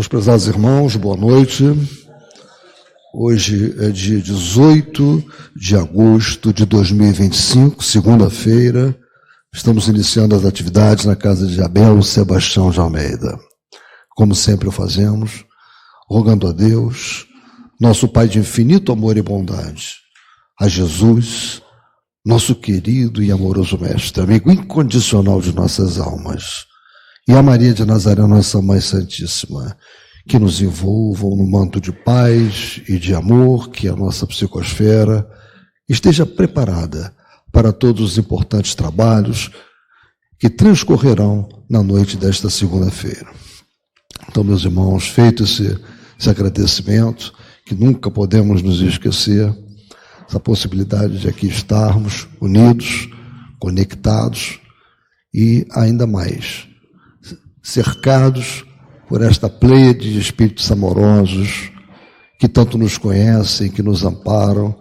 Meus prezados irmãos, boa noite. Hoje é dia 18 de agosto de 2025, segunda-feira. Estamos iniciando as atividades na casa de Abel Sebastião de Almeida. Como sempre o fazemos, rogando a Deus, nosso Pai de infinito amor e bondade, a Jesus, nosso querido e amoroso Mestre, amigo incondicional de nossas almas, e a Maria de Nazaré, nossa Mãe Santíssima, que nos envolvam no manto de paz e de amor, que a nossa psicosfera esteja preparada para todos os importantes trabalhos que transcorrerão na noite desta segunda-feira. Então, meus irmãos, feito esse agradecimento, que nunca podemos nos esquecer, essa possibilidade de aqui estarmos unidos, conectados e ainda mais cercados por esta pleiade de espíritos amorosos que tanto nos conhecem, que nos amparam,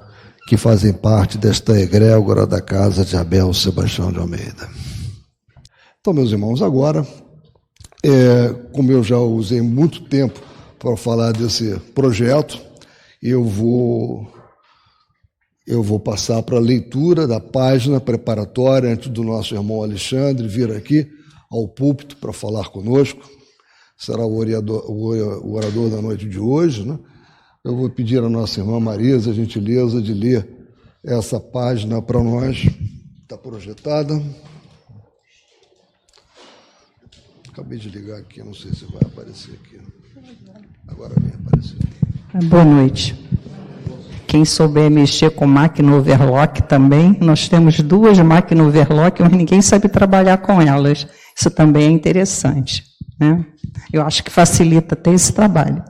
que fazem parte desta egrégora da casa de Abel Sebastião de Almeida. Então, meus irmãos, agora, como eu já usei muito tempo para falar desse projeto, eu vou passar para a leitura da página preparatória antes do nosso irmão Alexandre vir aqui ao púlpito para falar conosco. Será o orador da noite de hoje, né? Eu vou pedir à nossa irmã Marisa a gentileza de ler essa página para nós. Está projetada. Acabei de ligar aqui, não sei se vai aparecer aqui. Agora vem aparecer. Boa noite. Quem souber mexer com máquina overlock também, nós temos 2 máquinas overlock, mas ninguém sabe trabalhar com elas. Isso também é interessante, né? Eu acho que facilita até esse trabalho.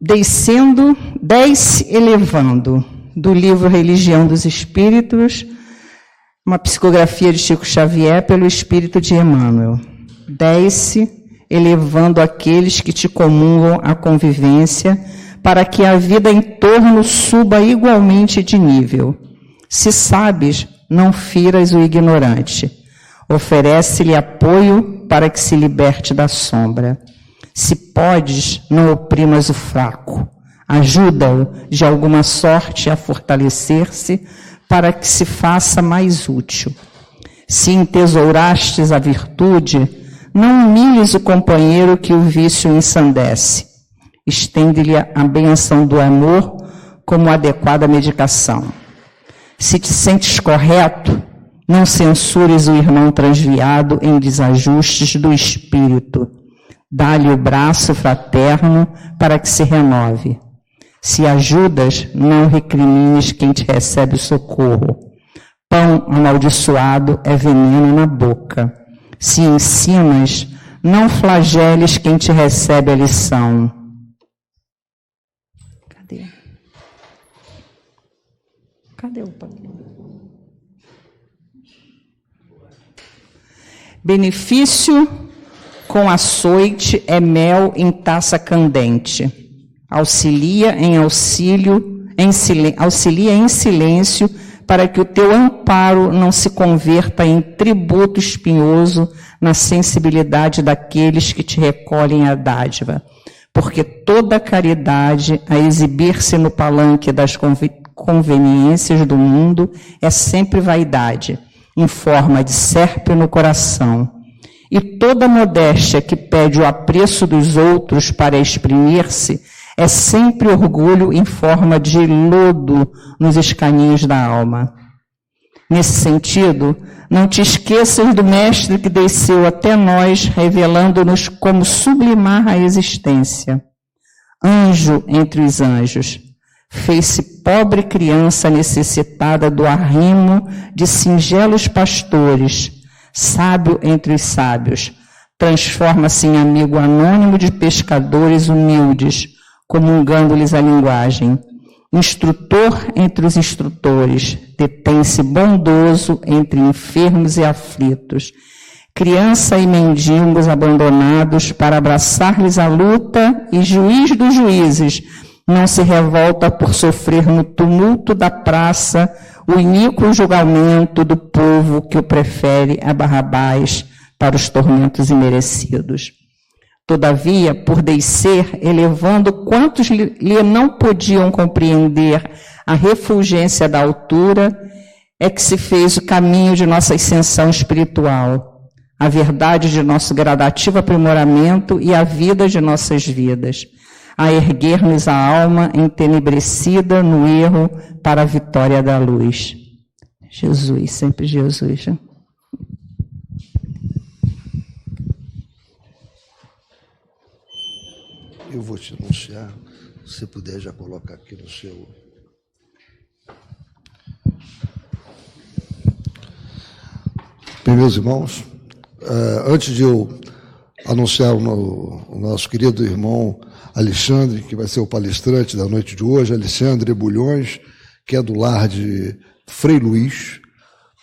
Desce elevando, do livro Religião dos Espíritos, uma psicografia de Chico Xavier pelo Espírito de Emmanuel. Desce elevando aqueles que te comungam a convivência, para que a vida em torno suba igualmente de nível. Se sabes, não firas o ignorante. Oferece-lhe apoio para que se liberte da sombra. Se podes, não oprimas o fraco. Ajuda-o, de alguma sorte, a fortalecer-se, para que se faça mais útil. Se entesourastes a virtude, não humilhes o companheiro que o vício ensandece. Estende-lhe a benção do amor como adequada medicação. Se te sentes correto, não censures o irmão transviado em desajustes do espírito. Dá-lhe o braço fraterno para que se renove. Se ajudas, não recrimines quem te recebe o socorro. Pão amaldiçoado é veneno na boca. Se ensinas, não flageles quem te recebe a lição. Cadê o papel? Benefício com açoite é mel em taça candente. Auxilia em silêncio para que o teu amparo não se converta em tributo espinhoso na sensibilidade daqueles que te recolhem a dádiva. Porque toda caridade a exibir-se no palanque das conveniências do mundo é sempre vaidade, em forma de serpe no coração. E toda modéstia que pede o apreço dos outros para exprimir-se é sempre orgulho em forma de lodo nos escaninhos da alma. Nesse sentido, não te esqueças do Mestre que desceu até nós, revelando-nos como sublimar a existência. Anjo entre os anjos, fez-se pobre criança necessitada do arrimo de singelos pastores, sábio entre os sábios, transforma-se em amigo anônimo de pescadores humildes, comungando-lhes a linguagem. Instrutor entre os instrutores, detém-se bondoso entre enfermos e aflitos. Criança e mendigos abandonados para abraçar-lhes a luta, e juiz dos juízes não se revolta por sofrer no tumulto da praça o iníquo julgamento do povo que o prefere a Barrabás para os tormentos imerecidos. Todavia, por descer, elevando quantos lhe não podiam compreender a refulgência da altura, é que se fez o caminho de nossa ascensão espiritual, a verdade de nosso gradativo aprimoramento e a vida de nossas vidas, a erguer-nos a alma entenebrecida no erro para a vitória da luz. Jesus, sempre Jesus. Eu vou te anunciar, se puder já colocar aqui no seu... Bem, meus irmãos, antes de eu anunciar o nosso querido irmão Alexandre, que vai ser o palestrante da noite de hoje, Alexandre Bulhões, que é do lar de Frei Luís,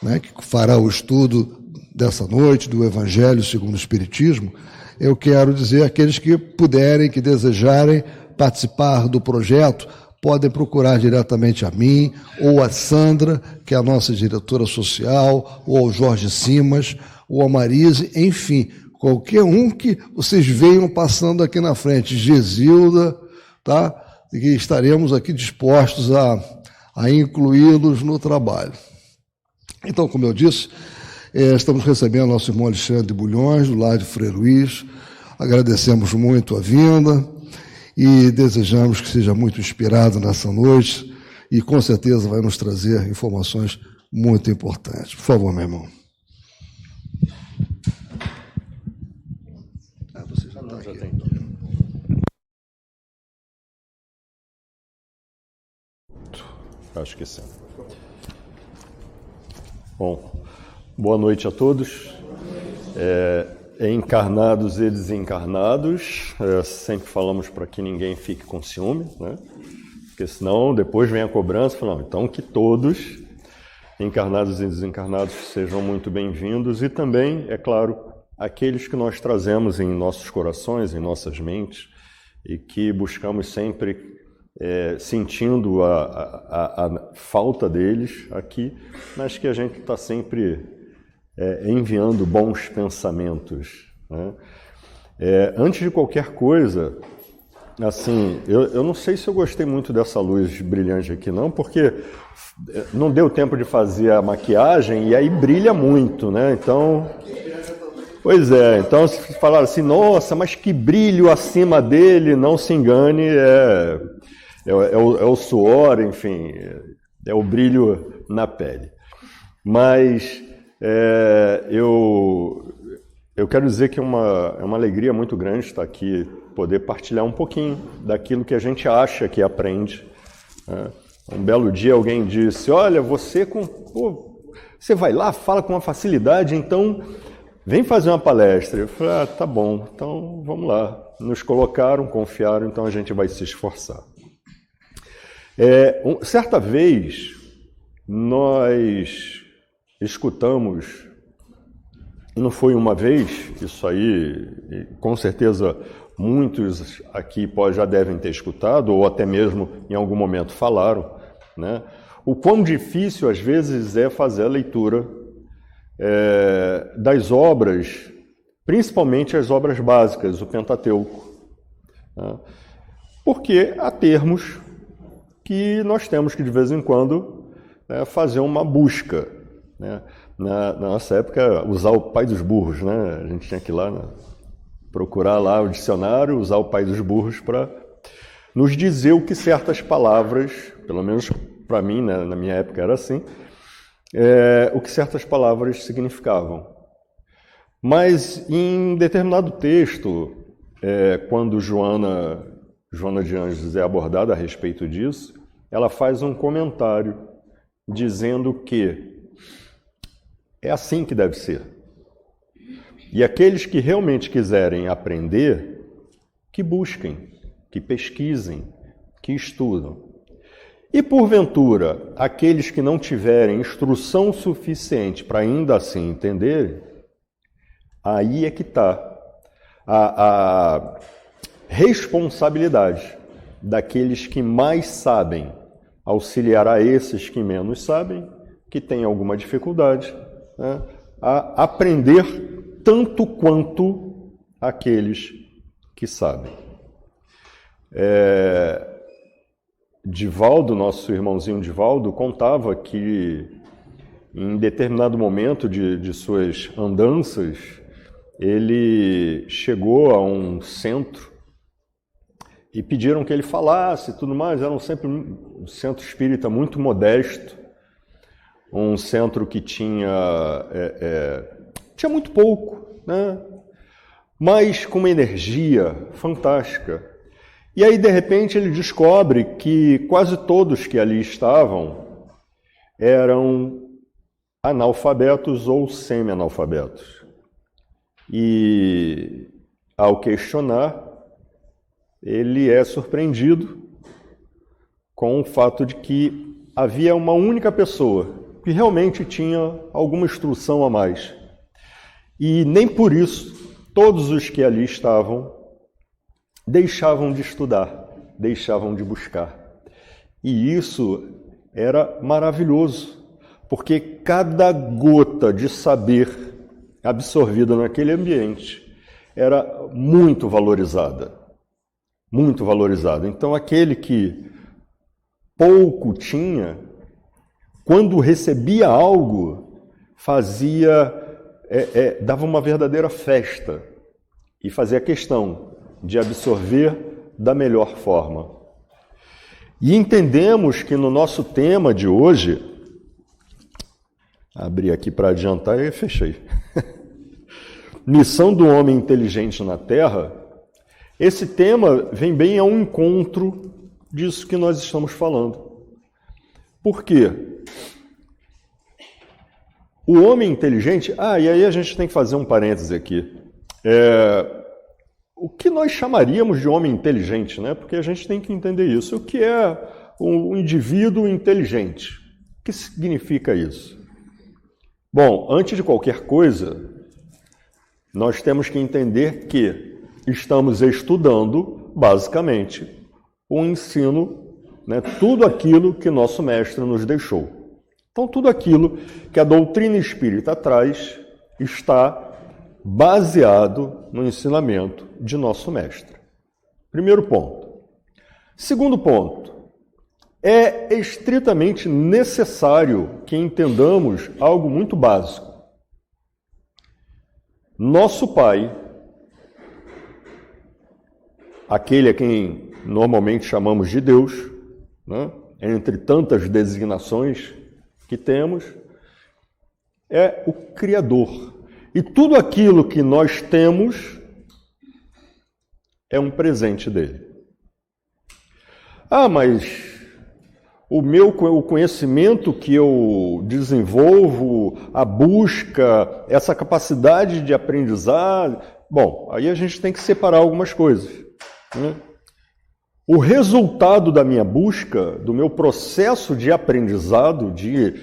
né, que fará o estudo dessa noite do Evangelho segundo o Espiritismo, eu quero dizer àqueles que puderem, que desejarem participar do projeto, podem procurar diretamente a mim, ou a Sandra, que é a nossa diretora social, ou ao Jorge Simas, ou a Marise, enfim, qualquer um que vocês venham passando aqui na frente, Gesilda, tá? E que estaremos aqui dispostos a incluí-los no trabalho. Então, como eu disse, estamos recebendo nosso irmão Alexandre Bulhões, do lar de Frei Luís. Agradecemos muito a vinda e desejamos que seja muito inspirado nessa noite e, com certeza, vai nos trazer informações muito importantes. Por favor, meu irmão. Você já está aqui. Acho que sim. Bom, boa noite a todos. Encarnados e desencarnados, sempre falamos para que ninguém fique com ciúme, né? Porque senão depois vem a cobrança, falando, então que todos, encarnados e desencarnados, sejam muito bem-vindos e também, é claro, aqueles que nós trazemos em nossos corações, em nossas mentes e que buscamos sempre sentindo a falta deles aqui, mas que a gente está sempre enviando bons pensamentos, né? Antes de qualquer coisa, assim, eu não sei se eu gostei muito dessa luz brilhante aqui não, porque não deu tempo de fazer a maquiagem e aí brilha muito, né? Então, pois é, então se falaram assim, nossa, mas que brilho acima dele, não se engane, é o suor, enfim, é o brilho na pele. Mas eu quero dizer que é uma alegria muito grande estar aqui, poder partilhar um pouquinho daquilo que a gente acha que aprende, né? Um belo dia alguém disse, olha, você vai lá, fala com uma facilidade, então vem fazer uma palestra. Eu falei, tá bom, então vamos lá. Nos colocaram, confiaram, então a gente vai se esforçar. Certa vez, nós escutamos, não foi uma vez, isso aí, com certeza muitos aqui já devem ter escutado, ou até mesmo em algum momento falaram, né? O quão difícil às vezes é fazer a leitura das obras, principalmente as obras básicas, o Pentateuco, né? Porque há termos que nós temos que de vez em quando fazer uma busca, né? Na nossa época, usar o pai dos burros, né? A gente tinha que ir lá, né, procurar lá o dicionário, usar o pai dos burros para nos dizer o que certas palavras, pelo menos para mim, né, na minha época era assim, o que certas palavras significavam. Mas em determinado texto, quando Joana de Anjos é abordada a respeito disso, ela faz um comentário dizendo que é assim que deve ser. E aqueles que realmente quiserem aprender, que busquem, que pesquisem, que estudam. E, porventura, aqueles que não tiverem instrução suficiente para ainda assim entenderem, aí é que está a responsabilidade daqueles que mais sabem auxiliar a esses que menos sabem, que têm alguma dificuldade, né, a aprender tanto quanto aqueles que sabem. Divaldo, nosso irmãozinho Divaldo, contava que em determinado momento de suas andanças, ele chegou a um centro e pediram que ele falasse e tudo mais. Era sempre um centro espírita muito modesto, um centro que tinha muito pouco, né? Mas com uma energia fantástica. E aí, de repente, ele descobre que quase todos que ali estavam eram analfabetos ou semi-analfabetos. E, ao questionar, ele é surpreendido com o fato de que havia uma única pessoa que realmente tinha alguma instrução a mais. E nem por isso todos os que ali estavam deixavam de estudar, deixavam de buscar. E isso era maravilhoso, porque cada gota de saber absorvida naquele ambiente era muito valorizada. Muito valorizada. Então, aquele que pouco tinha, quando recebia algo, dava uma verdadeira festa e fazia questão de absorver da melhor forma. E entendemos que no nosso tema de hoje, abri aqui para adiantar e fechei. Missão do homem inteligente na Terra. Esse tema vem bem ao encontro disso que nós estamos falando. Por quê? O homem inteligente... e aí a gente tem que fazer um parêntese aqui. O que nós chamaríamos de homem inteligente, né? Porque a gente tem que entender isso. O que é um indivíduo inteligente? O que significa isso? Bom, antes de qualquer coisa, nós temos que entender que estamos estudando, basicamente, o ensino, né? Tudo aquilo que nosso mestre nos deixou. Então, tudo aquilo que a doutrina espírita traz está baseado no ensinamento de nosso mestre. Primeiro ponto. Segundo ponto. É estritamente necessário que entendamos algo muito básico. Nosso Pai, aquele a quem normalmente chamamos de Deus, né? Entre tantas designações que temos, é o Criador. E tudo aquilo que nós temos é um presente dele. Mas o conhecimento que eu desenvolvo, a busca, essa capacidade de aprendizado... Bom, aí a gente tem que separar algumas coisas, né? O resultado da minha busca, do meu processo de aprendizado, de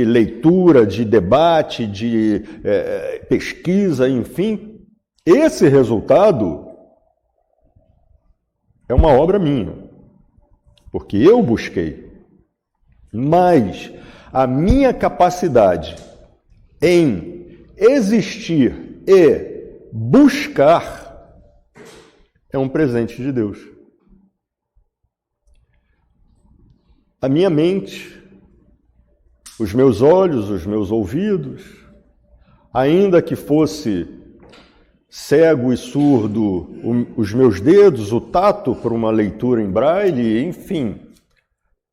leitura, de debate, de pesquisa, enfim, esse resultado é uma obra minha, porque eu busquei. Mas a minha capacidade em existir e buscar é um presente de Deus. A minha mente, os meus olhos, os meus ouvidos, ainda que fosse cego e surdo, os meus dedos, o tato para uma leitura em braille, enfim,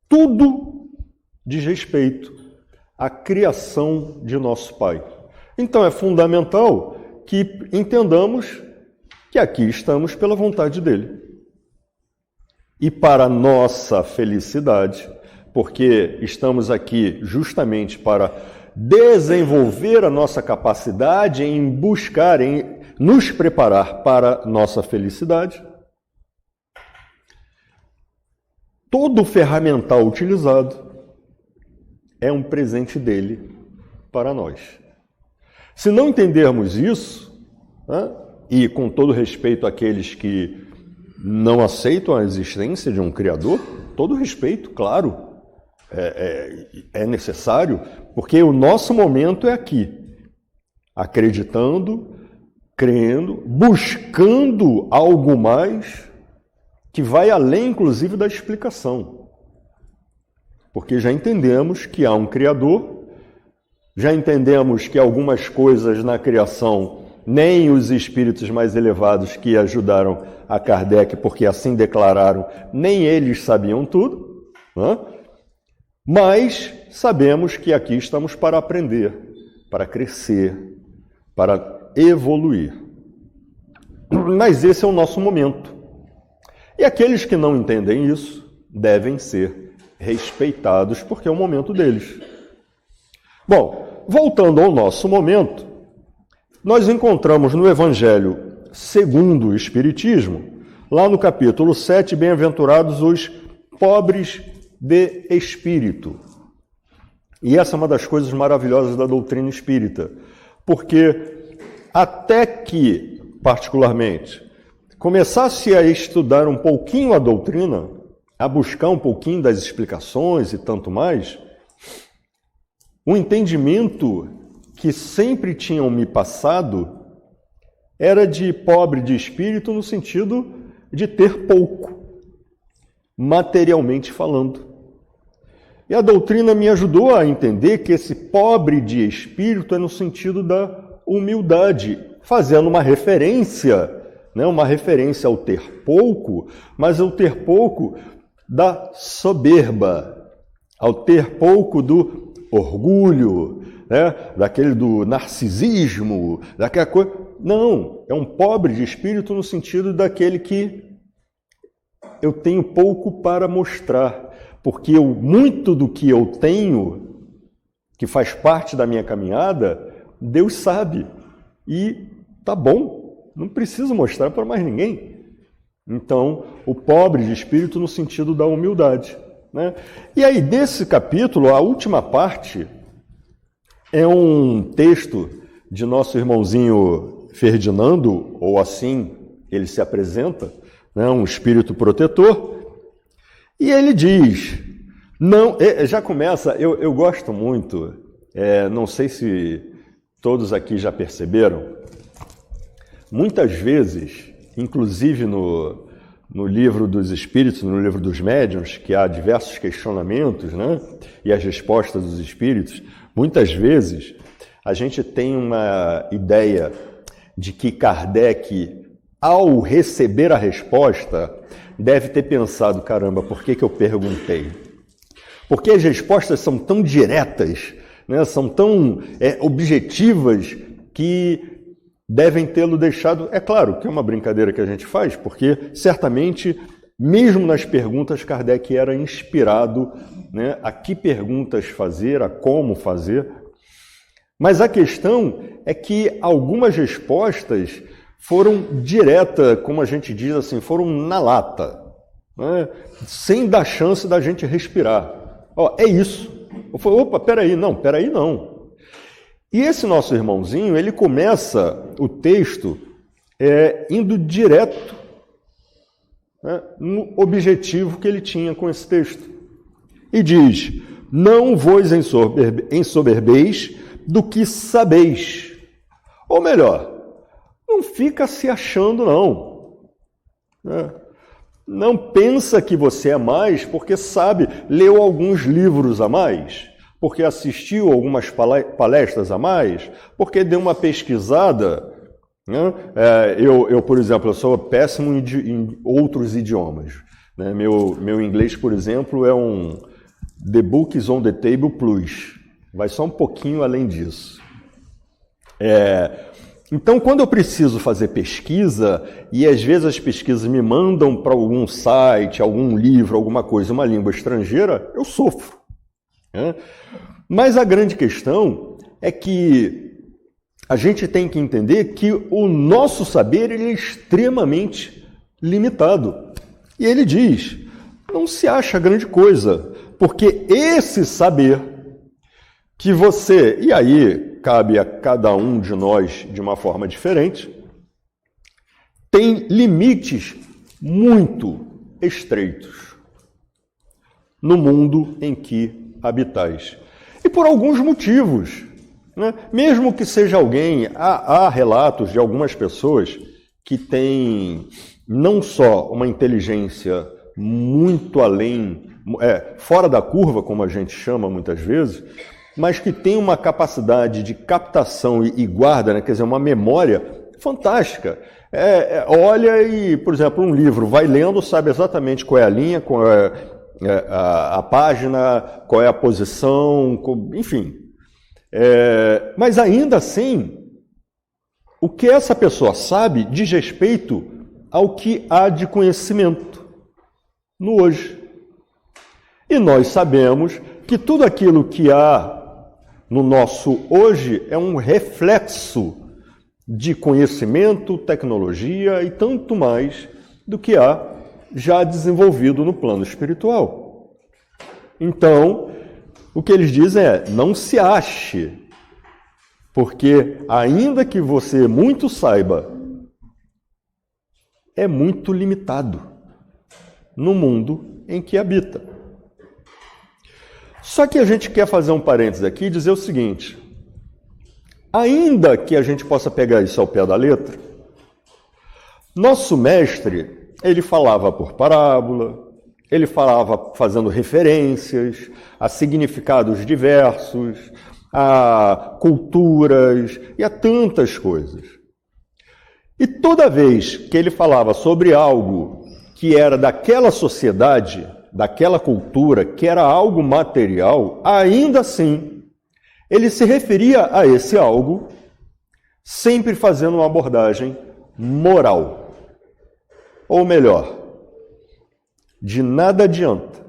tudo diz respeito à criação de nosso Pai. Então é fundamental que entendamos que aqui estamos pela vontade dele. E para nossa felicidade, porque estamos aqui justamente para desenvolver a nossa capacidade em buscar, em nos preparar para nossa felicidade, todo o ferramental utilizado é um presente dele para nós. Se não entendermos isso, né, e com todo respeito àqueles que não aceitam a existência de um Criador, todo respeito, claro, é necessário, porque o nosso momento é aqui, acreditando, crendo, buscando algo mais que vai além, inclusive, da explicação. Porque já entendemos que há um Criador, já entendemos que algumas coisas na criação nem os espíritos mais elevados que ajudaram a Kardec, porque assim declararam, nem eles sabiam tudo, né? Mas sabemos que aqui estamos para aprender, para crescer, para evoluir. Mas esse é o nosso momento. E aqueles que não entendem isso devem ser respeitados, porque é o momento deles. Bom, voltando ao nosso momento, nós encontramos no Evangelho segundo o Espiritismo, lá no capítulo 7, bem-aventurados os pobres de espírito. E essa é uma das coisas maravilhosas da doutrina espírita, porque até que, particularmente, começasse a estudar um pouquinho a doutrina, a buscar um pouquinho das explicações e tanto mais, o entendimento que sempre tinham me passado era de pobre de espírito no sentido de ter pouco, materialmente falando. E a doutrina me ajudou a entender que esse pobre de espírito é no sentido da humildade, fazendo uma referência, né, uma referência ao ter pouco, mas ao ter pouco da soberba, ao ter pouco do orgulho, né, daquele do narcisismo, daquela coisa. Não, é um pobre de espírito no sentido daquele que eu tenho pouco para mostrar, porque muito do que eu tenho, que faz parte da minha caminhada, Deus sabe. E tá bom, não preciso mostrar para mais ninguém. Então, o pobre de espírito no sentido da humildade, né? E aí, desse capítulo, a última parte é um texto de nosso irmãozinho Ferdinando, ou assim ele se apresenta, né, um espírito protetor, e ele diz, não, já começa, eu gosto muito, não sei se todos aqui já perceberam, muitas vezes, inclusive no livro dos espíritos, no livro dos médiuns, que há diversos questionamentos, né, e as respostas dos espíritos, muitas vezes a gente tem uma ideia de que Kardec, ao receber a resposta, deve ter pensado, caramba, por que eu perguntei? Porque as respostas são tão diretas, né, são tão objetivas, que devem tê-lo deixado... É claro que é uma brincadeira que a gente faz, porque certamente, mesmo nas perguntas, Kardec era inspirado, né, a que perguntas fazer, a como fazer. Mas a questão é que algumas respostas foram diretas, como a gente diz assim, foram na lata, né? Sem dar chance da gente respirar. Ó, é isso. Eu falei, opa, peraí não. E esse nosso irmãozinho, ele começa o texto indo direto, né, no objetivo que ele tinha com esse texto. E diz, não vos ensoberbeis do que sabeis. Ou melhor, não fica se achando, não. Não pensa que você é mais porque sabe, leu alguns livros a mais, porque assistiu algumas palestras a mais, porque deu uma pesquisada. Né? Eu, por exemplo, eu sou péssimo em outros idiomas. Né? Meu inglês, por exemplo, é um The Books on the Table Plus. Vai só um pouquinho além disso. Então, quando eu preciso fazer pesquisa, e às vezes as pesquisas me mandam para algum site, algum livro, alguma coisa, uma língua estrangeira, eu sofro. Né? Mas a grande questão é que a gente tem que entender que o nosso saber ele é extremamente limitado. E ele diz, não se acha grande coisa, porque esse saber que você... E aí cabe a cada um de nós de uma forma diferente, tem limites muito estreitos no mundo em que habitais. E por alguns motivos. né? Mesmo que seja alguém, há relatos de algumas pessoas que têm não só uma inteligência muito além, fora da curva, como a gente chama muitas vezes, mas que tem uma capacidade de captação e guarda, né? Quer dizer, uma memória fantástica. Olha e, por exemplo, um livro, vai lendo, sabe exatamente qual é a linha, qual é a página, qual é a posição, enfim. Mas ainda assim, o que essa pessoa sabe diz respeito ao que há de conhecimento no hoje. E nós sabemos que tudo aquilo que há no nosso hoje é um reflexo de conhecimento, tecnologia e tanto mais do que há já desenvolvido no plano espiritual. Então, o que eles dizem não se ache, porque ainda que você muito saiba, é muito limitado no mundo em que habita. Só que a gente quer fazer um parênteses aqui e dizer o seguinte: ainda que a gente possa pegar isso ao pé da letra, nosso mestre, ele falava por parábola, ele falava fazendo referências a significados diversos, a culturas e a tantas coisas. E toda vez que ele falava sobre algo que era daquela sociedade, daquela cultura, que era algo material, ainda assim, ele se referia a esse algo sempre fazendo uma abordagem moral. Ou melhor, de nada adianta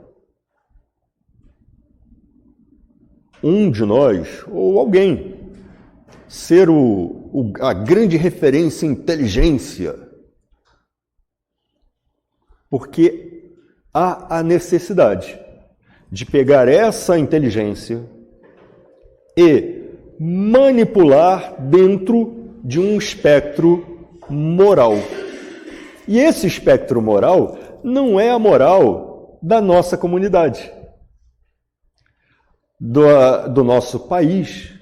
um de nós, ou alguém, ser a grande referência em inteligência, porque há a necessidade de pegar essa inteligência e manipular dentro de um espectro moral. E esse espectro moral não é a moral da nossa comunidade, do nosso país,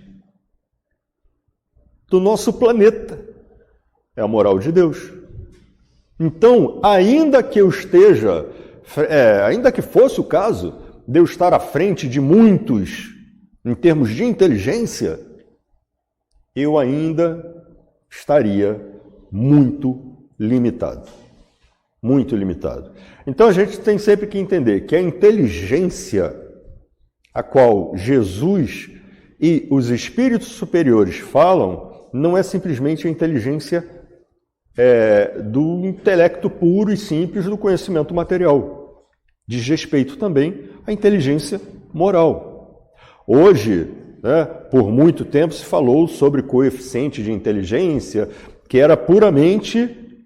do nosso planeta. É a moral de Deus. Então, ainda que eu esteja, ainda que fosse o caso de eu estar à frente de muitos em termos de inteligência, eu ainda estaria muito limitado. Muito limitado. Então a gente tem sempre que entender que a inteligência a qual Jesus e os espíritos superiores falam não é simplesmente a inteligência do intelecto puro e simples do conhecimento material. Diz respeito também à inteligência moral. Hoje, por muito tempo se falou sobre coeficiente de inteligência, que era puramente,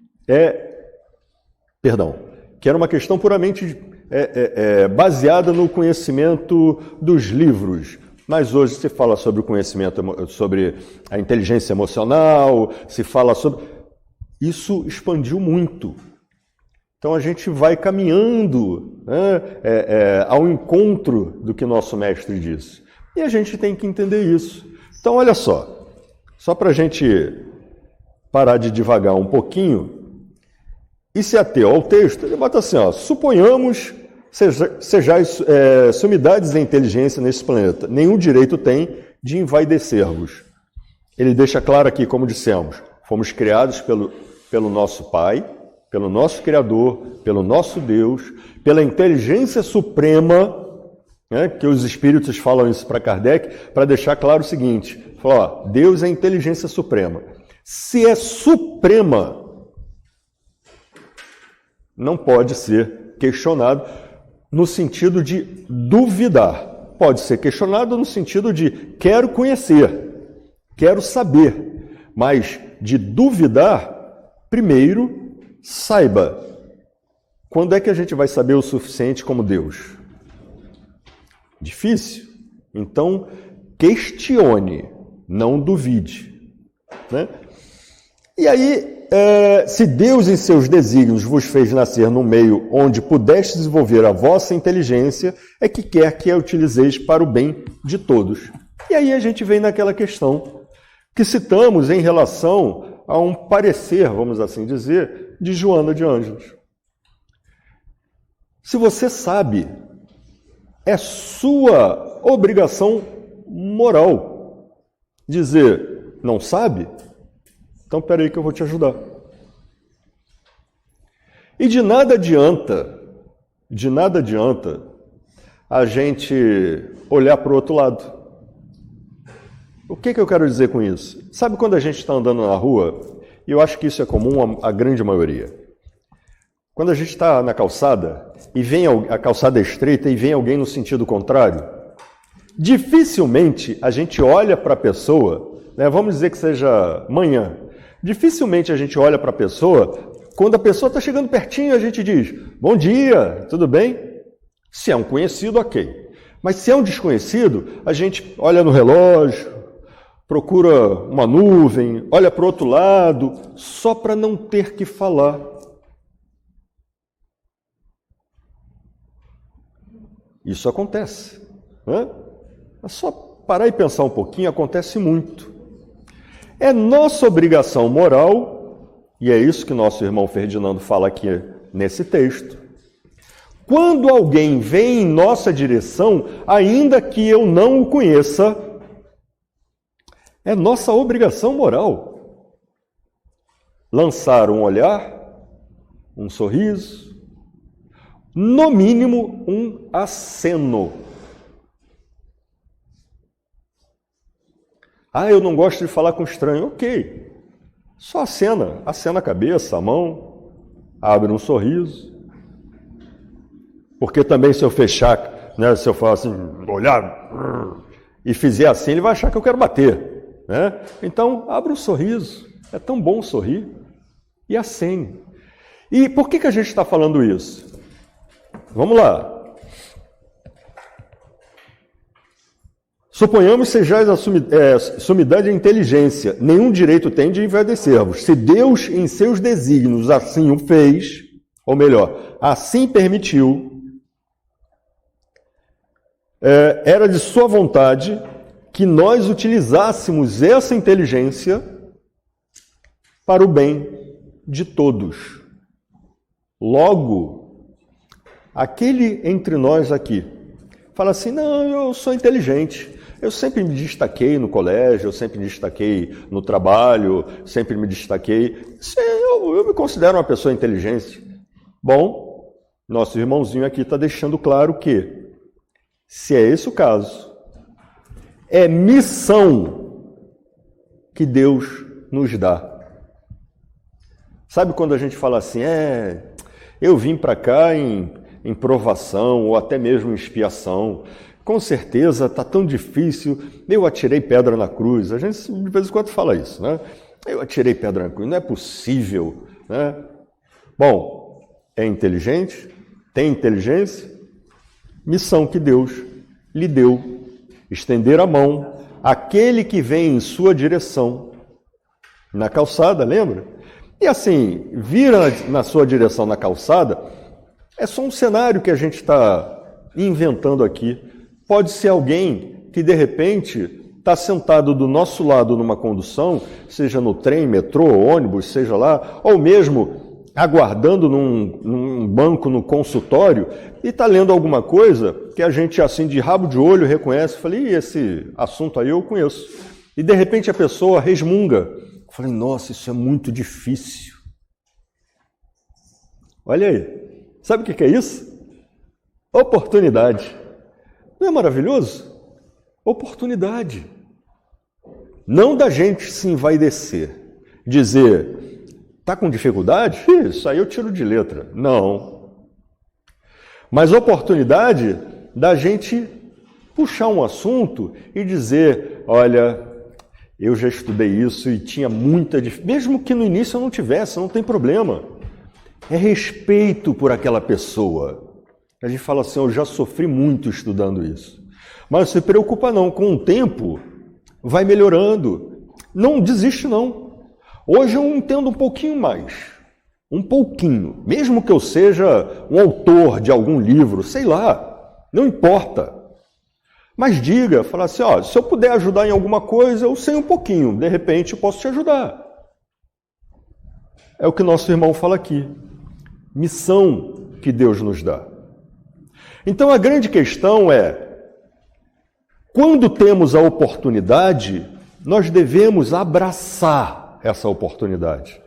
que era uma questão puramente baseada no conhecimento dos livros. Mas hoje se fala sobre o conhecimento, sobre a inteligência emocional, se fala sobre... Isso expandiu muito. Então a gente vai caminhando ao encontro do que nosso mestre disse. E a gente tem que entender isso. Então olha só para a gente parar de divagar um pouquinho e se ater ao texto, ele bota assim, suponhamos sejais sumidades da inteligência nesse planeta, nenhum direito tem de envaidecer-vos. Ele deixa claro aqui, como dissemos, fomos criados pelo nosso Pai, pelo nosso Criador, pelo nosso Deus, pela inteligência suprema, que os espíritos falam isso para Kardec, para deixar claro o seguinte, Deus é a inteligência suprema. Se é suprema, não pode ser questionado no sentido de duvidar. Pode ser questionado no sentido de quero conhecer, quero saber, mas de duvidar, primeiro, saiba, quando é que a gente vai saber o suficiente como Deus? Difícil. Então, questione, não duvide. E aí, se Deus em seus desígnios vos fez nascer num meio onde pudeste desenvolver a vossa inteligência, é que quer que a utilizeis para o bem de todos. E aí a gente vem naquela questão que citamos em relação a um parecer, vamos assim dizer, de Joana de Ângeles. Se você sabe, é sua obrigação moral dizer, não sabe? Então, espera aí que eu vou te ajudar. E de nada adianta a gente olhar para o outro lado. O que eu quero dizer com isso? Sabe quando a gente está andando na rua, e eu acho que isso é comum à grande maioria, quando a gente está na calçada, e vem a calçada estreita e vem alguém no sentido contrário, dificilmente a gente olha para a pessoa, né, vamos dizer que seja manhã, dificilmente a gente olha para a pessoa, quando a pessoa está chegando pertinho, a gente diz, bom dia, tudo bem? Se é um conhecido, ok. Mas se é um desconhecido, a gente olha no relógio, procura uma nuvem, olha para o outro lado, só para não ter que falar. Isso acontece, né? É só parar e pensar um pouquinho, acontece muito. É nossa obrigação moral, e é isso que nosso irmão Ferdinando fala aqui nesse texto. Quando alguém vem em nossa direção, ainda que eu não o conheça, é nossa obrigação moral lançar um olhar, um sorriso, no mínimo um aceno. Ah, eu não gosto de falar com estranho. Ok, só acena a cabeça, a mão, abre um sorriso. Porque também se eu fechar, né, se eu falar assim, olhar e fizer assim, ele vai achar que eu quero bater, né? Então, abre um sorriso, é tão bom sorrir, e acene. E por que a gente está falando isso? Vamos lá. Suponhamos sejais a sumidade e inteligência, nenhum direito tem de envadecer-vos. Se Deus, em seus desígnios, assim o fez, ou melhor, assim permitiu, era de sua vontade que nós utilizássemos essa inteligência para o bem de todos. Logo, aquele entre nós aqui fala assim, não, eu sou inteligente, eu sempre me destaquei no colégio, eu sempre me destaquei no trabalho, sempre me destaquei, eu me considero uma pessoa inteligente. Bom, nosso irmãozinho aqui está deixando claro que, se é esse o caso, é missão que Deus nos dá. Sabe quando a gente fala assim, eu vim para cá em provação ou até mesmo em expiação, com certeza está tão difícil, eu atirei pedra na cruz, a gente de vez em quando fala isso, né? Eu atirei pedra na cruz, não é possível, né? Bom, é inteligente, tem inteligência, missão que Deus lhe deu, estender a mão àquele que vem em sua direção, na calçada, lembra? E assim, vir na sua direção na calçada, é só um cenário que a gente está inventando aqui. Pode ser alguém que, de repente, está sentado do nosso lado numa condução, seja no trem, metrô, ônibus, seja lá, ou mesmo aguardando num banco, no consultório, e está lendo alguma coisa que a gente, assim, de rabo de olho, reconhece. Falei, esse assunto aí eu conheço. E, de repente, a pessoa resmunga. Falei, nossa, isso é muito difícil. Olha aí. Sabe o que é isso? Oportunidade. Não é maravilhoso? Oportunidade. Não da gente se envaidecer. Dizer, está com dificuldade? Isso aí eu tiro de letra. Não. Mas oportunidade da gente puxar um assunto e dizer, olha, eu já estudei isso e tinha muita dificuldade. Mesmo que no início eu não tivesse, não tem problema. É respeito por aquela pessoa. A gente fala assim, eu já sofri muito estudando isso. Mas não se preocupa não, com o tempo vai melhorando. Não desiste não. Hoje eu entendo um pouquinho mais. Um pouquinho. Mesmo que eu seja um autor de algum livro, sei lá, não importa. Mas diga, fala assim, ó, se eu puder ajudar em alguma coisa, eu sei um pouquinho, de repente eu posso te ajudar. É o que nosso irmão fala aqui. Missão que Deus nos dá. Então a grande questão é, quando temos a oportunidade, nós devemos abraçar essa oportunidade.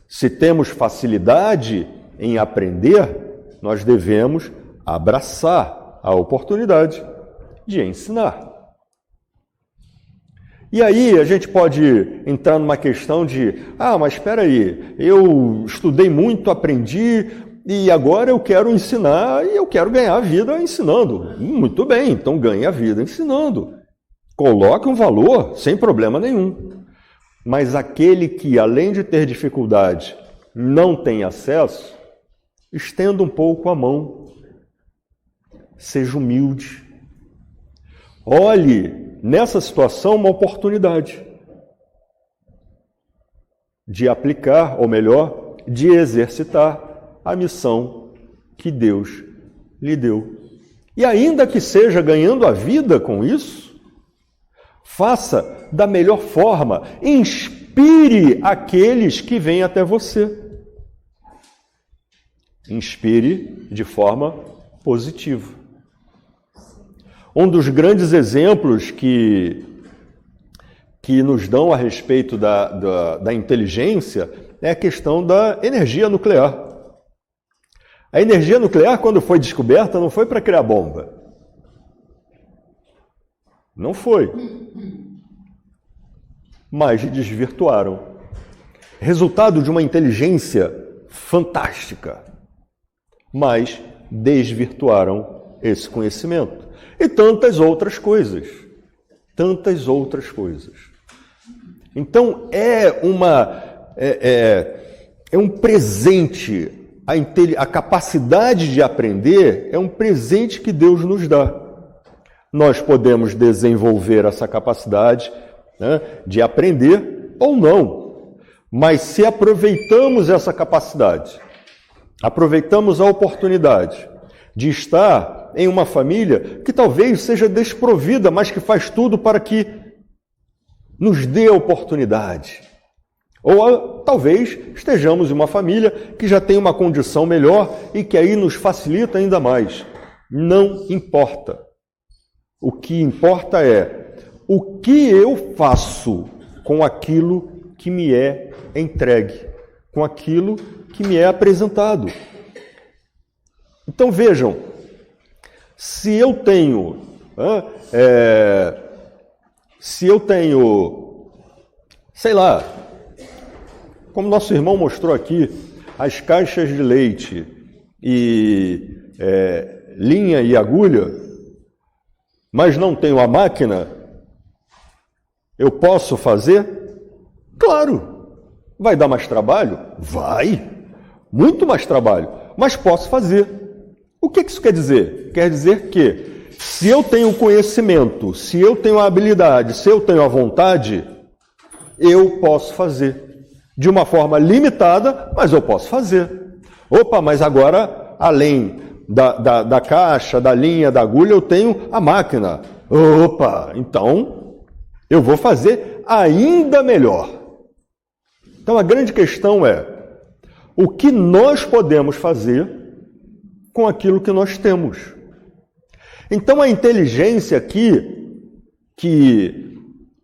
Se temos facilidade em aprender, nós devemos abraçar a oportunidade de ensinar. E aí a gente pode entrar numa questão de, mas espera aí, eu estudei muito, aprendi e agora eu quero ensinar e eu quero ganhar a vida ensinando. Muito bem, então ganhe a vida ensinando. Coloque um valor sem problema nenhum. Mas aquele que, além de ter dificuldade, não tem acesso, estenda um pouco a mão. Seja humilde. Olhe nessa situação uma oportunidade de aplicar, ou melhor, de exercitar a missão que Deus lhe deu. E ainda que seja ganhando a vida com isso, faça da melhor forma, inspire aqueles que vêm até você. Inspire de forma positiva. Um dos grandes exemplos que nos dão a respeito da inteligência é a questão da energia nuclear. A energia nuclear, quando foi descoberta, não foi para criar bomba. Não foi. Mas desvirtuaram. Resultado de uma inteligência fantástica. Mas desvirtuaram esse conhecimento. E tantas outras coisas. Tantas outras coisas. Então, é um presente. A capacidade de aprender é um presente que Deus nos dá. Nós podemos desenvolver essa capacidade, né, de aprender ou não. Mas se aproveitamos essa capacidade, aproveitamos a oportunidade de estar em uma família que talvez seja desprovida, mas que faz tudo para que nos dê a oportunidade. Ou talvez estejamos em uma família que já tem uma condição melhor e que aí nos facilita ainda mais. Não importa. O que importa é o que eu faço com aquilo que me é entregue, com aquilo que me é apresentado. Então vejam, se eu tenho, sei lá, como nosso irmão mostrou aqui, as caixas de leite e linha e agulha, mas não tenho a máquina, eu posso fazer? Claro. Vai dar mais trabalho? Vai. Muito mais trabalho. Mas posso fazer. O que isso quer dizer? Quer dizer que se eu tenho conhecimento, se eu tenho a habilidade, se eu tenho a vontade, eu posso fazer. De uma forma limitada, mas eu posso fazer. Opa, mas agora, além da caixa, da linha, da agulha, eu tenho a máquina. Opa, então eu vou fazer ainda melhor. Então a grande questão é o que nós podemos fazer com aquilo que nós temos. Então a inteligência aqui, que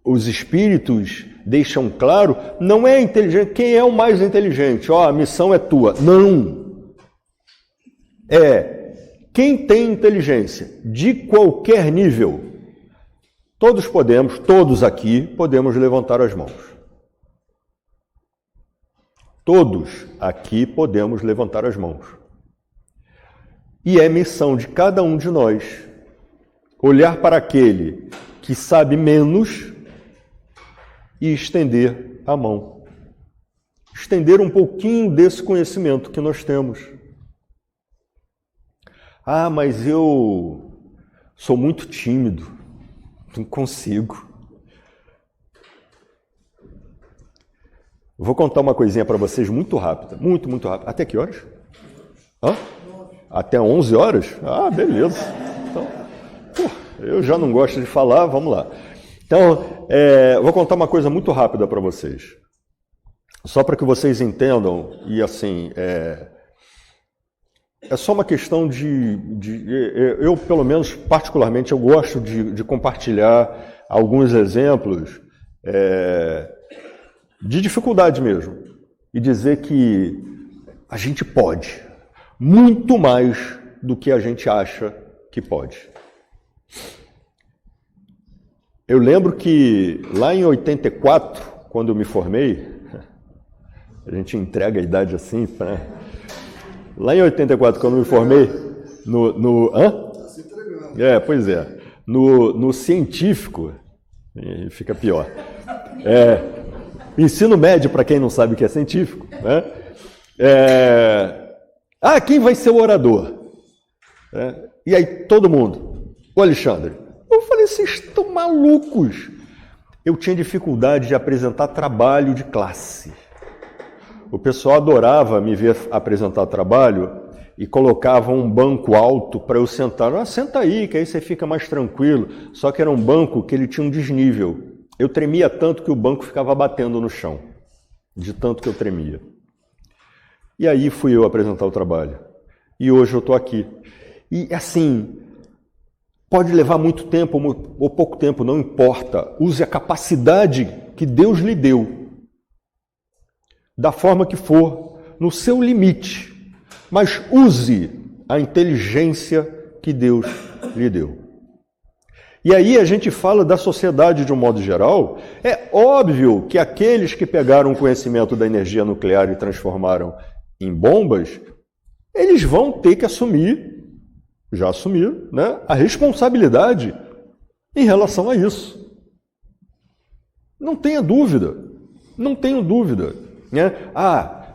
os espíritos deixam claro, não é inteligente. Quem é o mais inteligente? A missão é tua. Não. É quem tem inteligência, de qualquer nível. Todos aqui podemos levantar as mãos. Todos aqui podemos levantar as mãos. E é missão de cada um de nós olhar para aquele que sabe menos e estender a mão. Estender um pouquinho desse conhecimento que nós temos. Mas eu sou muito tímido, não consigo. Vou contar uma coisinha para vocês muito rápida, muito rápida. Até que horas? Até 11 horas? Beleza. Então, Eu já não gosto de falar, vamos lá. Então, eu vou contar uma coisa muito rápida para vocês. Só para que vocês entendam, e assim, é só uma questão eu, pelo menos, particularmente, eu gosto de compartilhar alguns exemplos de dificuldade mesmo. E dizer que a gente pode muito mais do que a gente acha que pode. Eu lembro que lá em 84, quando eu me formei, a gente entrega a idade assim, né? Lá em 84, quando eu me formei, pois é. No científico, fica pior. Ensino médio, para quem não sabe o que é científico, né? Quem vai ser o orador? E aí, todo mundo. O Alexandre. Eu falei, vocês estão malucos. Eu tinha dificuldade de apresentar trabalho de classe. O pessoal adorava me ver apresentar trabalho e colocava um banco alto para eu sentar. Senta aí, que aí você fica mais tranquilo. Só que era um banco que ele tinha um desnível. Eu tremia tanto que o banco ficava batendo no chão, de tanto que eu tremia. E aí fui eu apresentar o trabalho. E hoje eu estou aqui. E assim, pode levar muito tempo ou pouco tempo, não importa. Use a capacidade que Deus lhe deu. Da forma que for, no seu limite, mas use a inteligência que Deus lhe deu. E aí a gente fala da sociedade de um modo geral. É óbvio que aqueles que pegaram o conhecimento da energia nuclear e transformaram em bombas, eles vão ter que assumir, já assumiram, né, a responsabilidade em relação a isso. Não tenha dúvida, não tenho dúvida.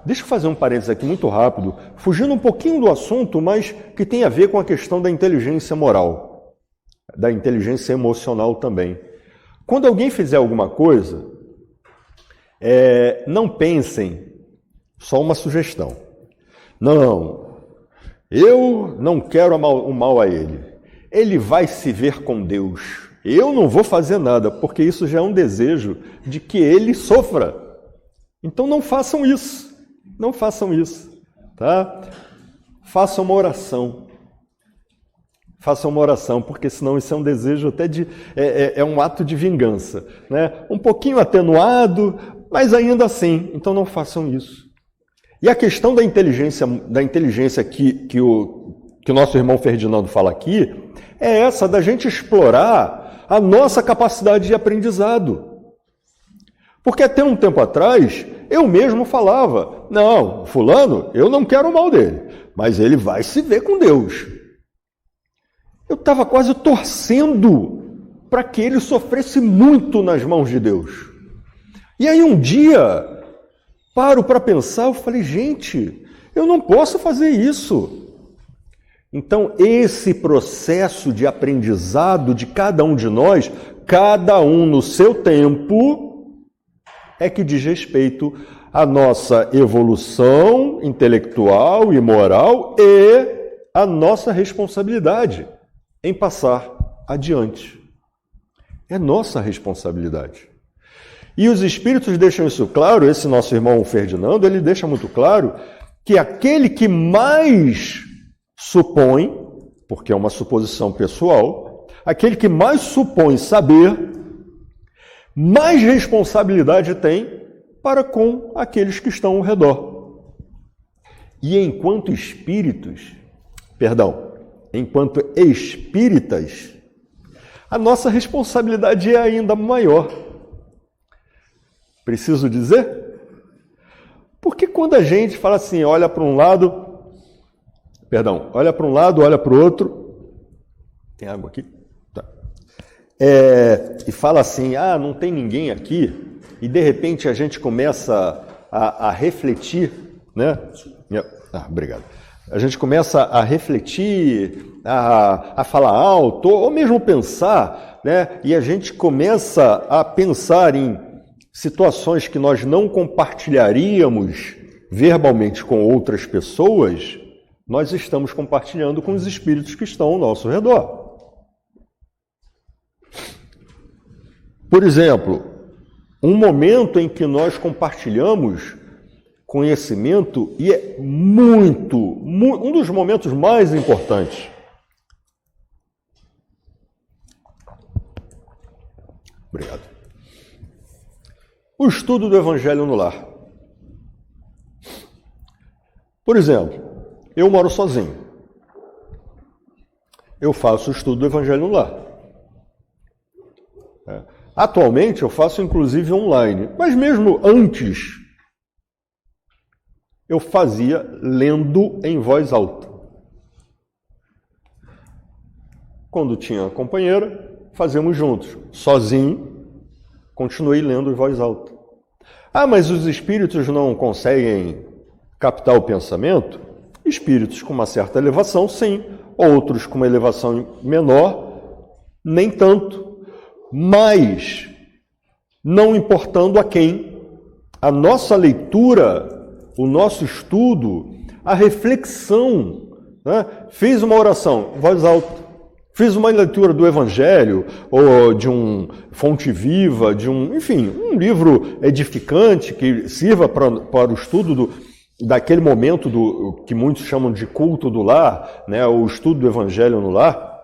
Deixa eu fazer um parênteses aqui muito rápido, fugindo um pouquinho do assunto, mas que tem a ver com a questão da inteligência moral, da inteligência emocional também. Quando alguém fizer alguma coisa, não pensem, só uma sugestão. Não, eu não quero o mal a ele. Ele vai se ver com Deus. Eu não vou fazer nada, porque isso já é um desejo de que ele sofra. Então não façam isso, não façam isso, tá? Façam uma oração. Façam uma oração, porque senão isso é um desejo até é um ato de vingança, né? Um pouquinho atenuado, mas ainda assim, então não façam isso. E a questão da inteligência que o nosso irmão Ferdinando fala aqui, é essa da gente explorar a nossa capacidade de aprendizado. Porque até um tempo atrás, eu mesmo falava, não, fulano, eu não quero o mal dele, mas ele vai se ver com Deus. Eu estava quase torcendo para que ele sofresse muito nas mãos de Deus. E aí um dia, paro para pensar, eu falei, gente, eu não posso fazer isso. Então, esse processo de aprendizado de cada um de nós, cada um no seu tempo, é que diz respeito à nossa evolução intelectual e moral e à nossa responsabilidade em passar adiante. É nossa responsabilidade. E os Espíritos deixam isso claro, esse nosso irmão Ferdinando, ele deixa muito claro que aquele que mais supõe, porque é uma suposição pessoal, aquele que mais supõe saber, mais responsabilidade tem para com aqueles que estão ao redor. E enquanto espíritas, a nossa responsabilidade é ainda maior. Preciso dizer? Porque quando a gente fala assim, olha para um lado, olha para o outro, tem água aqui? Tá. E fala assim, não tem ninguém aqui, e de repente a gente começa a refletir, né? Obrigado. A gente começa a refletir, a falar alto, ou mesmo pensar, né? E a gente começa a pensar em situações que nós não compartilharíamos verbalmente com outras pessoas, nós estamos compartilhando com os espíritos que estão ao nosso redor. Por exemplo, um momento em que nós compartilhamos conhecimento e é um dos momentos mais importantes. Obrigado. O estudo do Evangelho no lar. Por exemplo, eu moro sozinho. Eu faço o estudo do Evangelho no lar. Atualmente eu faço inclusive online, mas mesmo antes eu fazia lendo em voz alta. Quando tinha companheira, fazíamos juntos. Sozinho, continuei lendo em voz alta. Ah, mas os espíritos não conseguem captar o pensamento? Espíritos com uma certa elevação, sim. Outros com uma elevação menor, nem tanto. Mas, não importando a quem, a nossa leitura, o nosso estudo, a reflexão, né? Fiz uma oração em voz alta. Fiz uma leitura do Evangelho, ou de um Fonte Viva, enfim, um livro edificante que sirva para o estudo daquele momento que muitos chamam de culto do lar, né, o estudo do Evangelho no lar.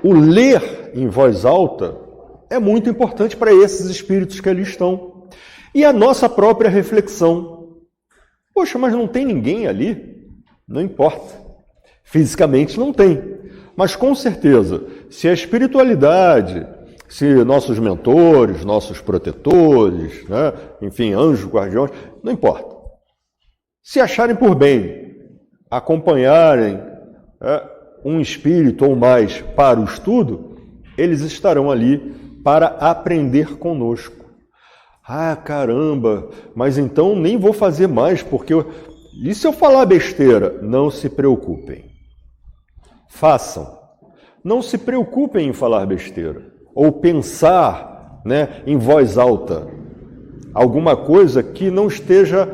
O ler em voz alta é muito importante para esses espíritos que ali estão. E a nossa própria reflexão. Poxa, mas não tem ninguém ali? Não importa. Fisicamente não tem. Mas com certeza, se a espiritualidade, se nossos mentores, nossos protetores, né, enfim, anjos, guardiões, não importa. Se acharem por bem acompanharem um espírito ou mais para o estudo, eles estarão ali para aprender conosco. Ah, caramba, mas então nem vou fazer mais, porque... E se eu falar besteira? Não se preocupem. Façam. Não se preocupem em falar besteira. Ou pensar, né, em voz alta alguma coisa que não esteja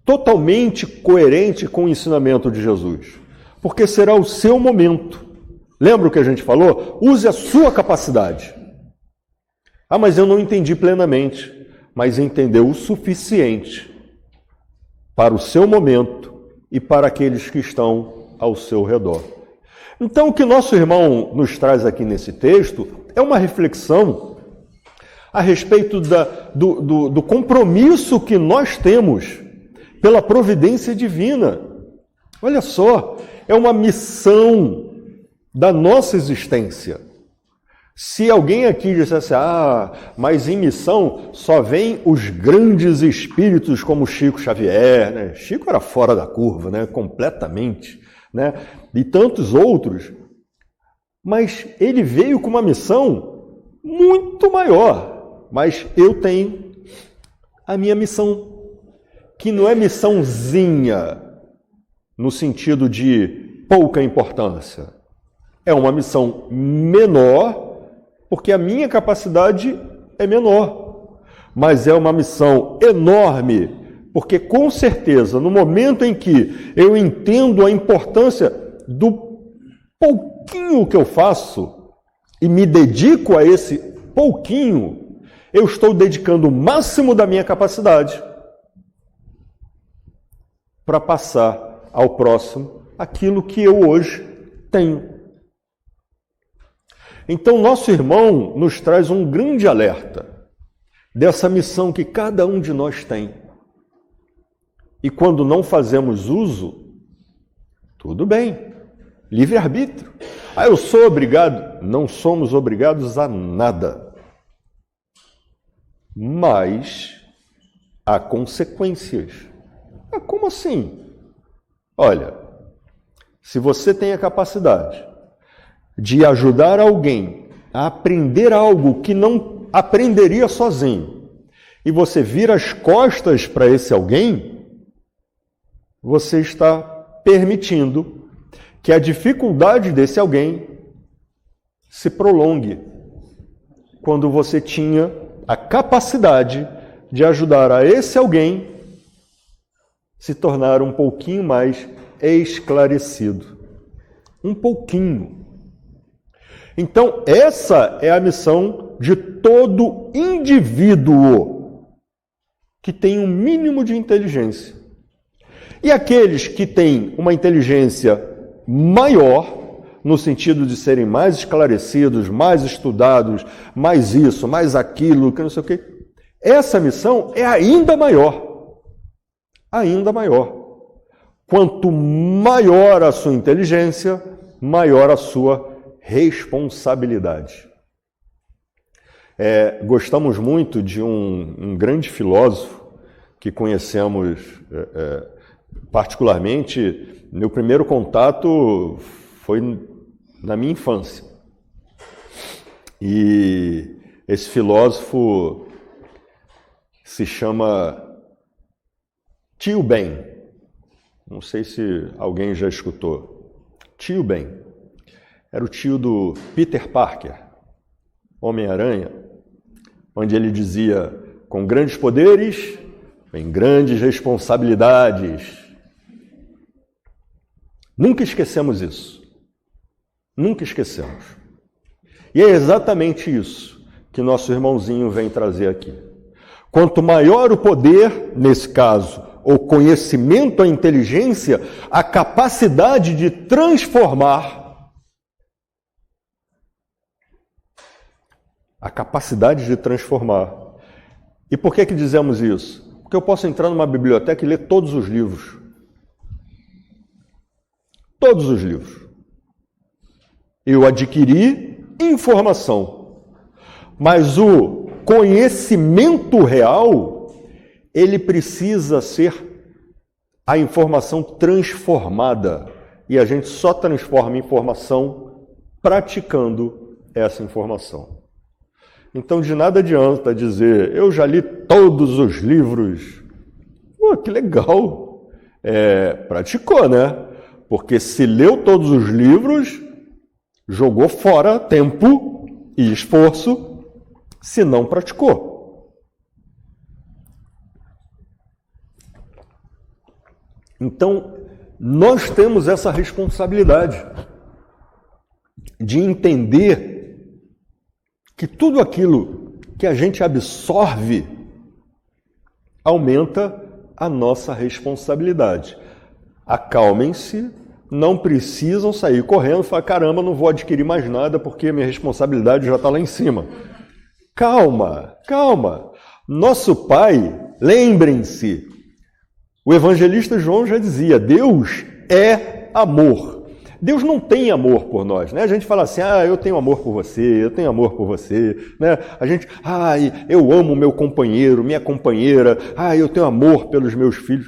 totalmente coerente com o ensinamento de Jesus. Porque será o seu momento. Lembra o que a gente falou? Use a sua capacidade. Ah, mas eu não entendi plenamente. Mas entendeu o suficiente para o seu momento e para aqueles que estão ao seu redor. Então, o que nosso irmão nos traz aqui nesse texto é uma reflexão a respeito do compromisso que nós temos pela providência divina. Olha só, é uma missão da nossa existência. Se alguém aqui dissesse, mas em missão só vêm os grandes espíritos como Chico Xavier, né? Chico era fora da curva, né? Completamente, né? E tantos outros, mas ele veio com uma missão muito maior. Mas eu tenho a minha missão, que não é missãozinha no sentido de pouca importância. É uma missão menor, porque a minha capacidade é menor. Mas é uma missão enorme, porque com certeza, no momento em que eu entendo a importância do pouquinho que eu faço e me dedico a esse pouquinho, eu estou dedicando o máximo da minha capacidade para passar ao próximo aquilo que eu hoje tenho. Então, nosso irmão nos traz um grande alerta dessa missão que cada um de nós tem. E quando não fazemos uso, tudo bem, livre-arbítrio. Eu sou obrigado. Não somos obrigados a nada. Mas há consequências. Como assim? Olha, se você tem a capacidade de ajudar alguém a aprender algo que não aprenderia sozinho, e você vira as costas para esse alguém, você está permitindo que a dificuldade desse alguém se prolongue, quando você tinha a capacidade de ajudar a esse alguém se tornar um pouquinho mais esclarecido. Um pouquinho. Então, essa é a missão de todo indivíduo que tem um mínimo de inteligência. E aqueles que têm uma inteligência maior, no sentido de serem mais esclarecidos, mais estudados, mais isso, mais aquilo, que não sei o quê, essa missão é ainda maior. Ainda maior. Quanto maior a sua inteligência, maior a sua responsabilidade. Gostamos muito de um grande filósofo que conhecemos particularmente. Meu primeiro contato foi na minha infância. E esse filósofo se chama Tio Ben. Não sei se alguém já escutou. Tio Ben. Era o tio do Peter Parker, Homem-Aranha, onde ele dizia: com grandes poderes, vem grandes responsabilidades. Nunca esquecemos isso. Nunca esquecemos. E é exatamente isso que nosso irmãozinho vem trazer aqui. Quanto maior o poder, nesse caso, o conhecimento, a inteligência, a capacidade de transformar. A capacidade de transformar. E por que dizemos isso? Porque eu posso entrar numa biblioteca e ler todos os livros. Todos os livros. Eu adquiri informação. Mas o conhecimento real, ele precisa ser a informação transformada. E a gente só transforma informação praticando essa informação. Então, de nada adianta dizer: eu já li todos os livros. Que legal! Praticou, né? Porque se leu todos os livros, jogou fora tempo e esforço, se não praticou. Então, nós temos essa responsabilidade de entender que tudo aquilo que a gente absorve aumenta a nossa responsabilidade. Acalmem-se, não precisam sair correndo e falar: caramba, não vou adquirir mais nada porque minha responsabilidade já está lá em cima. Calma, calma. Nosso Pai, lembrem-se, o evangelista João já dizia: Deus é amor. Deus não tem amor por nós, né? A gente fala assim: eu tenho amor por você, eu tenho amor por você, né? A gente, eu amo meu companheiro, minha companheira, eu tenho amor pelos meus filhos.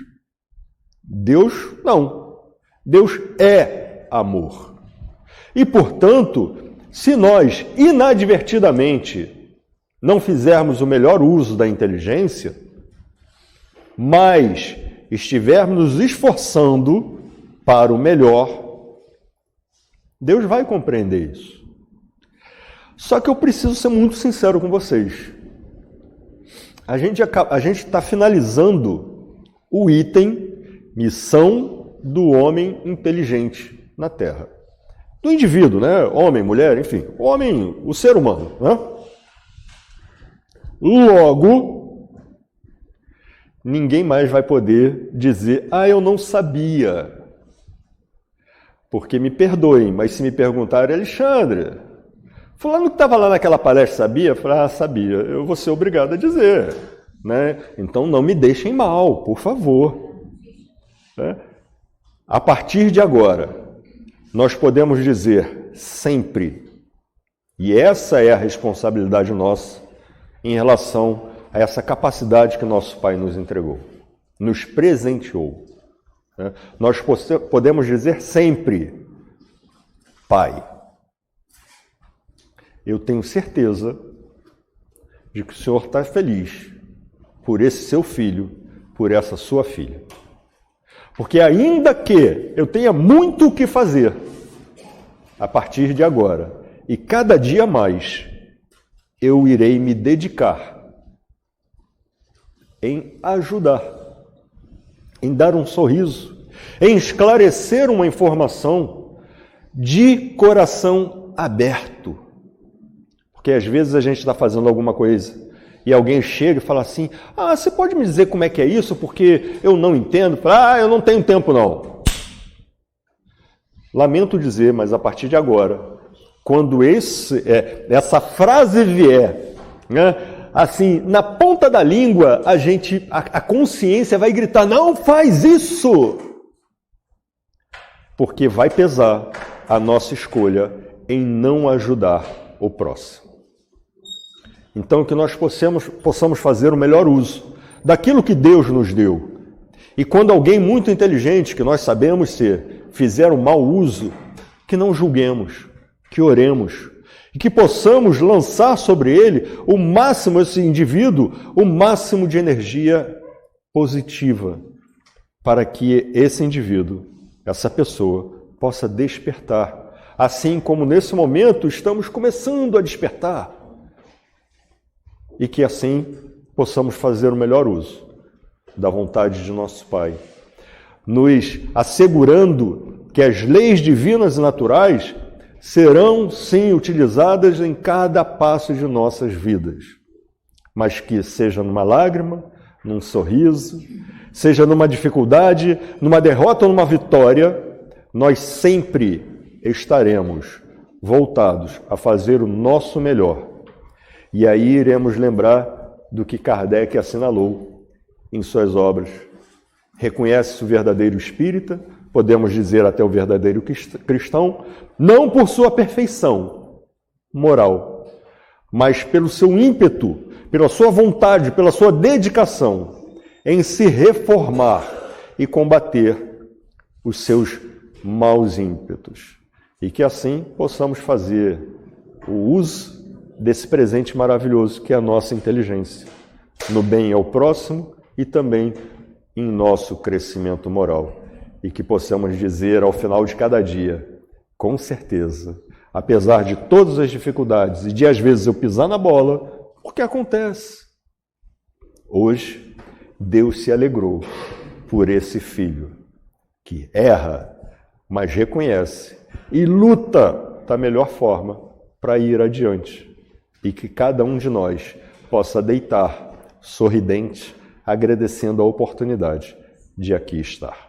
Deus não. Deus é amor. E, portanto, se nós inadvertidamente não fizermos o melhor uso da inteligência, mas estivermos nos esforçando para o melhor, Deus vai compreender isso. Só que eu preciso ser muito sincero com vocês. A gente está finalizando o item missão do homem inteligente na Terra. Do indivíduo, né? Homem, mulher, enfim. O homem, o ser humano, né? Logo, ninguém mais vai poder dizer: eu não sabia. Porque me perdoem, mas se me perguntarem: Alexandre, fulano que estava lá naquela palestra sabia? Eu falei: sabia. Eu vou ser obrigado a dizer, né? Então não me deixem mal, por favor. Né? A partir de agora, nós podemos dizer sempre, e essa é a responsabilidade nossa em relação a essa capacidade que nosso Pai nos entregou, nos presenteou. Nós podemos dizer sempre: Pai, eu tenho certeza de que o Senhor está feliz por esse seu filho, por essa sua filha. Porque ainda que eu tenha muito o que fazer, a partir de agora, e cada dia mais, eu irei me dedicar em ajudar, em dar um sorriso, em esclarecer uma informação de coração aberto. Porque às vezes a gente está fazendo alguma coisa e alguém chega e fala assim, você pode me dizer como é que é isso? Porque eu não entendo. Fala, eu não tenho tempo não. Lamento dizer, mas a partir de agora, quando essa frase vier, né, assim, na ponta da língua, a consciência vai gritar, não faz isso! Porque vai pesar a nossa escolha em não ajudar o próximo. Então, que nós possamos fazer o melhor uso daquilo que Deus nos deu. E quando alguém muito inteligente, que nós sabemos ser, fizer o mau uso, que não julguemos, que oremos, e que possamos lançar sobre ele esse indivíduo, o máximo de energia positiva, para que esse indivíduo, essa pessoa, possa despertar. Assim como nesse momento estamos começando a despertar. E que assim possamos fazer o melhor uso da vontade de nosso Pai, nos assegurando que as leis divinas e naturais serão, sim, utilizadas em cada passo de nossas vidas, mas que seja numa lágrima, num sorriso, seja numa dificuldade, numa derrota ou numa vitória, nós sempre estaremos voltados a fazer o nosso melhor. E aí iremos lembrar do que Kardec assinalou em suas obras. Reconhece-se o verdadeiro espírita, podemos dizer até o verdadeiro cristão, não por sua perfeição moral, mas pelo seu ímpeto, pela sua vontade, pela sua dedicação em se reformar e combater os seus maus ímpetos. E que assim possamos fazer o uso desse presente maravilhoso que é a nossa inteligência, no bem ao próximo e também em nosso crescimento moral. E que possamos dizer ao final de cada dia, com certeza, apesar de todas as dificuldades e de às vezes eu pisar na bola, o que acontece? Hoje, Deus se alegrou por esse filho que erra, mas reconhece e luta da melhor forma para ir adiante. E que cada um de nós possa deitar sorridente, agradecendo a oportunidade de aqui estar.